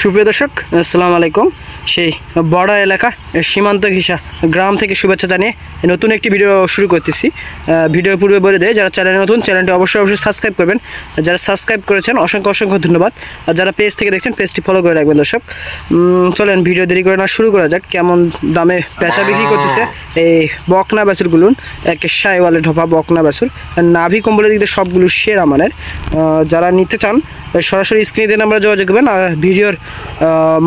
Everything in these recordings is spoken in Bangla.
সুপ্রিয় দর্শক আসসালামু আলাইকুম। সেই বর্ডার এলাকা সীমান্ত ঘিসা গ্রাম থেকে শুভেচ্ছা জানিয়ে নতুন একটি ভিডিও শুরু করতেছি। ভিডিওর পূর্বে বলে দেয় যারা চ্যানেলে নতুন চ্যানেলটি অবশ্যই সাবস্ক্রাইব করবেন। যারা সাবস্ক্রাইব করেছেন অসংখ্য ধন্যবাদ। আর যারা পেজ থেকে দেখছেন পেজটি ফলো করে রাখবেন। দর্শক চলেন ভিডিও দেরি করে না শুরু করা যাক। কেমন দামে পেঁচা বিক্রি করতেছে এই বকনা বাছুরগুলো, এক শাইওয়ালে ঢোপা বকনা বাছুর, নাভি কম্বলের দিক দিয়ে সবগুলো সেরা মানের। যারা নিতে চান সরাসরি স্ক্রিনে দিয়ে আমরা যোগাযোগ করবেন। আর ভিডিওর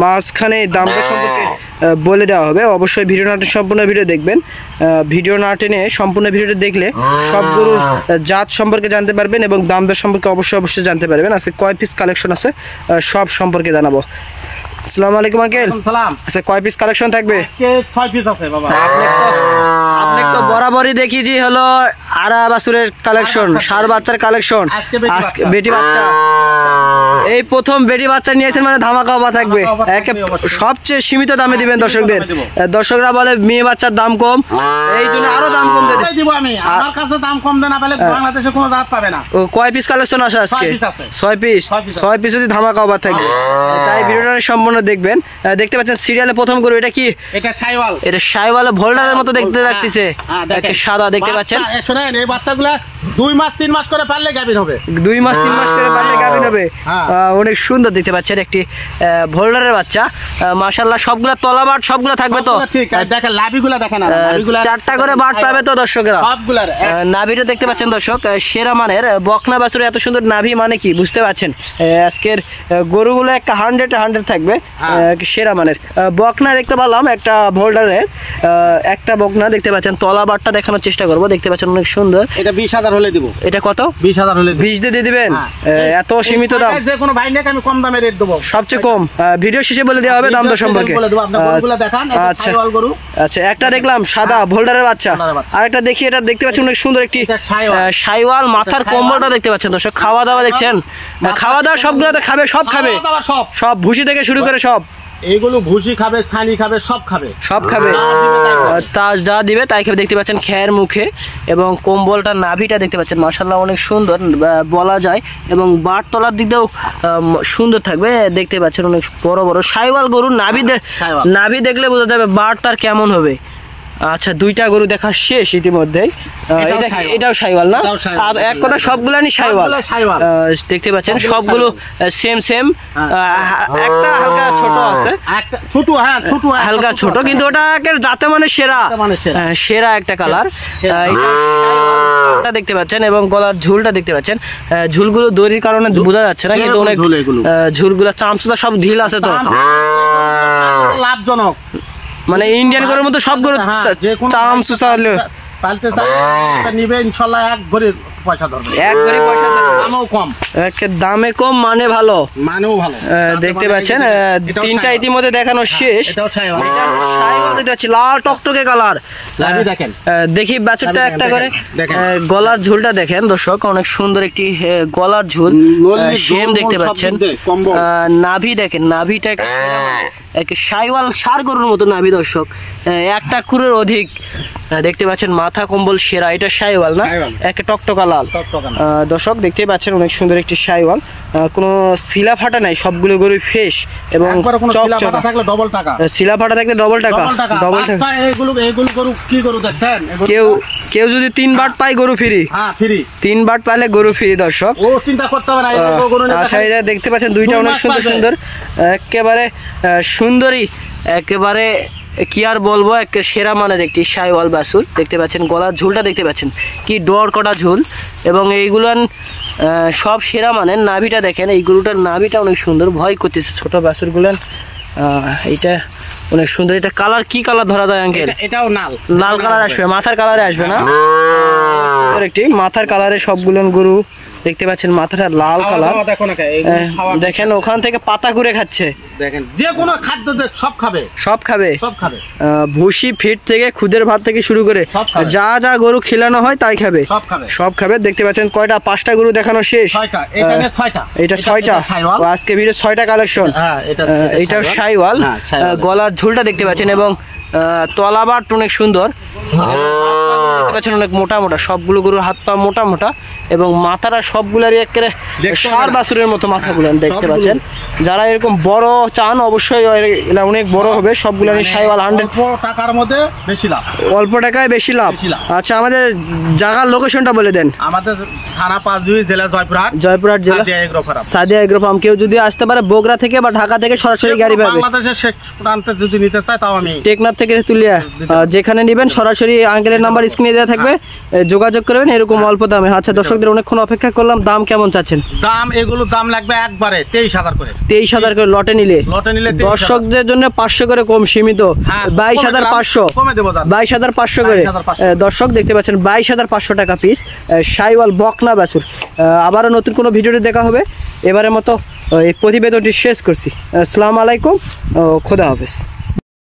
মাঝখানে দামটা সম্পর্কে বলে দেওয়া হবে। অবশ্যই ভিডিও না টেনে সম্পূর্ণ ভিডিও দেখবেন। ভিডিও না টেনে সম্পূর্ণ ভিডিওটা দেখলে সবগুলো জাত সম্পর্কে জানতে পারবেন এবং দাম দর সম্পর্কে অবশ্যই জানতে পারবেন। আজকে কয় পিস কালেকশন আছে সব সম্পর্কে জানাবো। আসসালামু আলাইকুম আঙ্কেল। আচ্ছা কয় পিস কালেকশন থাকবে? আজকে 6 পিস আছে বাবা। আপনি তো বরাবরই দেখি যে হলো আরা বাছুরের কালেকশন, ষাঁড় বাচ্চার কালেকশন, আজকে বেটি বাচ্চা। এই প্রথম বেটি বাচ্চা নিয়েছেন মানে ধামাকা অফার থাকবে। সবচেয়ে সীমিত দামে দিবেন দর্শকদের। দর্শকরা বলে মেয়ে বাচ্চার দাম কম, এই জন্য আরো দাম কম দিয়ে দিব আমি। আমার কাছে দাম কম দেন না পেলে বাংলাদেশে কোনো জাত পাবে না। কয় পিস কালেকশন আসে আজকে? 6 পিস যদি ধামাকা অফার থাকবে, তাই ভিডিওটা সম্পূর্ণ দেখবেন। দেখতে পাচ্ছেন সিরিয়ালে প্রথম গরু, এটা কি? এটা শাইওয়াল। এটা শাইওয়াল ভোল্ডারের মতো দেখতে লাগতেছে, একটা সাদা দেখতে পাচ্ছেন। শুনেন এই বাচ্চাগুলা 2 মাস 3 মাস করে পারলে গাভীর হবে। 2 মাস 3 মাস করে পারলে গাভীর হবে। অনেক সুন্দর দেখতে পাচ্ছেন একটি ভোল্ডারের বাচ্চা। মাশাআল্লাহ সবগুলা তলাবাট সবগুলা থাকবে তো? ঠিক আছে, দেখেন নাভিগুলা দেখেন, নাভিগুলা 4টা করে বাট পাবে তো দর্শকরা? সবগুলার নাভিটা দেখতে পাচ্ছেন দর্শক, সেরা মানের বকনা বাছুরের এত সুন্দর নাভি মানে কি বুঝতে পারছেন। আজকের গরুগুলো একটা 100 থাকবে, সেরা মানের বকনা দেখতে পেলাম। একটা ভোল্ডারের একটা বকনা দেখতে পাচ্ছেন, তলাবাটটা দেখানোর চেষ্টা করব। দেখতে পাচ্ছেন অনেক সুন্দর। এটা 20,000 হলে দিব। এটা কত? 20,000 হলে 20 দিয়ে দিবেন? এত সীমিত দাম? যে কোনো ভাই নেক আমি কম দামে রেট দেব, সবচেয়ে কম। ভিডিও শেষে বলে দেওয়া হবে দাম দর সম্পর্কে। বলে দেব, আপনি গরুগুলো দেখান। এটা শাইওয়াল গরু। আচ্ছা একটা দেখলাম সাদা ভোল্ডারের বাচ্চা, আরেকটা দেখি। এটা দেখতে পাচ্ছেন অনেক সুন্দর একটি শাইওয়াল। মাথার কম্বলটা দেখতে পাচ্ছেন দর্শক। খাওয়া দাওয়া দেখছেন, খাওয়া দাওয়া সবগুলোতে খাবে, সব খাবে, সব ভুসি থেকে শুরু করে সব। এইগুলো ভুসি খাবে, ছানি খাবে, সব খাবে, সব খাবে। তা যা দিবে তাই খাবে। দেখতে পাচ্ছেন খের মুখে এবং কম্বলটা নাভিটা দেখতে পাচ্ছেন মাশাআল্লাহ অনেক সুন্দর বলা যায়। এবং বাট তলার দিক দিয়েও সুন্দর থাকবে। দেখতে পাচ্ছেন অনেক বড় বড় শাইওয়াল গরুর নাভি দেখলে বোঝা যাবে বাট তার কেমন হবে। আচ্ছা দুইটা গরু দেখা শেষ ইতিমধ্যেই। এটাও শাইওয়াল না? আর এক কথা সবগুলানি শাইওয়াল। দেখতে পাচ্ছেন সবগুলো সেম। একটা হালকা ছোট আছে, হালকা ছোট, কিন্তু ওটা যাতে মানে সেরা একটা কালার। এটা দেখতে পাচ্ছেন এবং গলার ঝুলটা দেখতে পাচ্ছেন। ঝুলগুলো দড়ির কারণে বোঝা যাচ্ছে না, কিন্তু অনেক ঝুলগুলো চামচা সব ঢিল আছে তো, লাভজনক। মানে ইন্ডিয়ান গরুর মতো সব গরু চামচা পালতে চাই নিবে ইনশাআল্লাহ। এক গরির পয়সা ধরবে, এক গরির পয়সা ধরবে, দামও কম। দামে কম মানে ভালো, মানেও ভালো। দেখতে পাচ্ছেন তিনটা ইতিমধ্যে দেখানো শেষ। এটাও শাইওয়াল। দেখতে পাচ্ছি লাল টকটকে কালার। দেখেন দেখি বাছুরটা একটা করে। গলার ঝুলটা দেখেন দর্শক, অনেক সুন্দর একটি গলার ঝুল সেম দেখতে পাচ্ছেন। নাভি দেখেন, নাভিটা শাইওয়াল ষাঁড় গরুর মতো নাভি দর্শক, একটা খুরের অধিক। দেখতে পাচ্ছেন মাথা কম্বল সেরা। এটা শাইওয়াল না? একটা টকটকা লাল দর্শক দেখতে পাচ্ছেন অনেক সুন্দর একটি শাইওয়াল। কোনো শিলা ফাটা নাই, সবগুলো গরু ফ্রেশ এবং শিলা ফাটা থাকলে ডবল টাকা। এইগুলো গরু কি গরু দেখছেন? কেউ যদি 3 বাট পায় গরু ফ্রি। 3 বাট পাইলে গরু ফ্রি দর্শক। ও চিন্তা করতে হবে না। আচ্ছা এটা দেখতে পাচ্ছেন দুইটা অনেক সুন্দর, একেবারে সুন্দরী, একেবারে কি আর বলবো, একটা সেরা মানের একটি শাইওয়াল বাছুর। দেখতে পাচ্ছেন গলার ঝুলটা দেখতে পাচ্ছেন কি ডর কটা ঝুল, এবং এইগুলান সব সেরা মানের। নাভিটা দেখেন, এই গরুটার নাভিটা অনেক সুন্দর, ভয় করতেছে ছোট বাছুরগুলান। এইটা অনেক সুন্দর। এটা কালার কি কালার ধরা যায় আঙ্কেল? এটাও লাল কালার আসবে, মাথার কালারে আসবে না? একটি মাথার কালারে সবগুলো গরু দেখতে পাচ্ছেন, মাথাটা লাল কালার। দেখেন ওখান থেকে পাতা করে খাচ্ছে। দেখেন যে কোনো খাদ্য সব খাবে। ভুসি ফিট থেকে খুদের ভাত থেকে শুরু করে যা যা গরু খেলানো হয় তাই খাবে, সব খাবে। দেখতে পাচ্ছেন কয়টা? 5টা গরু দেখানো শেষ। এটা 6টা। আজকে ভিডিও 6টা কালেকশন। এটাও শাইওয়াল। গলার ঝুলটা দেখতে পাচ্ছেন এবং তলাবাট অনেক সুন্দর। দেখতে পাচ্ছেন অনেক মোটা মোটা, সবগুলো গরুর হাত পা মোটা মোটা এবং মাথাটা সবগুলারই একেবারে ষাঁড় বাছুরের মতো মাথাগুলো দেখতে পাচ্ছেন। যারা এরকম বড় চান অবশ্যই এরা অনেক বড় হবে। সবগুলারই শাহিওয়াল 100 টাকার মধ্যে বেশি লাভ, অল্প টাকায় বেশি লাভ। আচ্ছা আমাদের জায়গার লোকেশনটা বলে দেন। আমাদের থানা 5 জেলা জয়পুরহাট জেলা সাদিয়া এগ্রো ফার্ম। কেউ যদি আসতে পারে বগুড়া থেকে বা ঢাকা থেকে সরাসরি গাড়ি পাবে। বাংলাদেশের শেষ প্রান্তে যদি নিতে চায় তাও আমি টেকনাফ থেকে তুলিয়া যেখানে নেবেন সরাসরি আঙ্কেলের নাম্বার স্ক্রিনে দেওয়া থাকবে, যোগাযোগ করবেন এরকম অল্প দামে। আচ্ছা দর্শকদের অনেকক্ষণ অপেক্ষা করলাম, দাম কেমন চাচ্ছেন? দাম এগুলোর দাম লাগবে একবারে 23,000 করে। 23,000 করে লটে নিলে দর্শকদের জন্য 500 করে কম সীমিত, 22,500 কমে দেব। 22,500 করে দর্শক দেখতে পাচ্ছেন, 22,500 টাকা পিস শাহিওয়াল বকনা বাছুর। আবারও নতুন কোনো ভিডিওতে দেখা হবে। এবারের মতো এই প্রতিবেদনটি শেষ করছি। আসসালামু আলাইকুম, খোদা হাফেজ।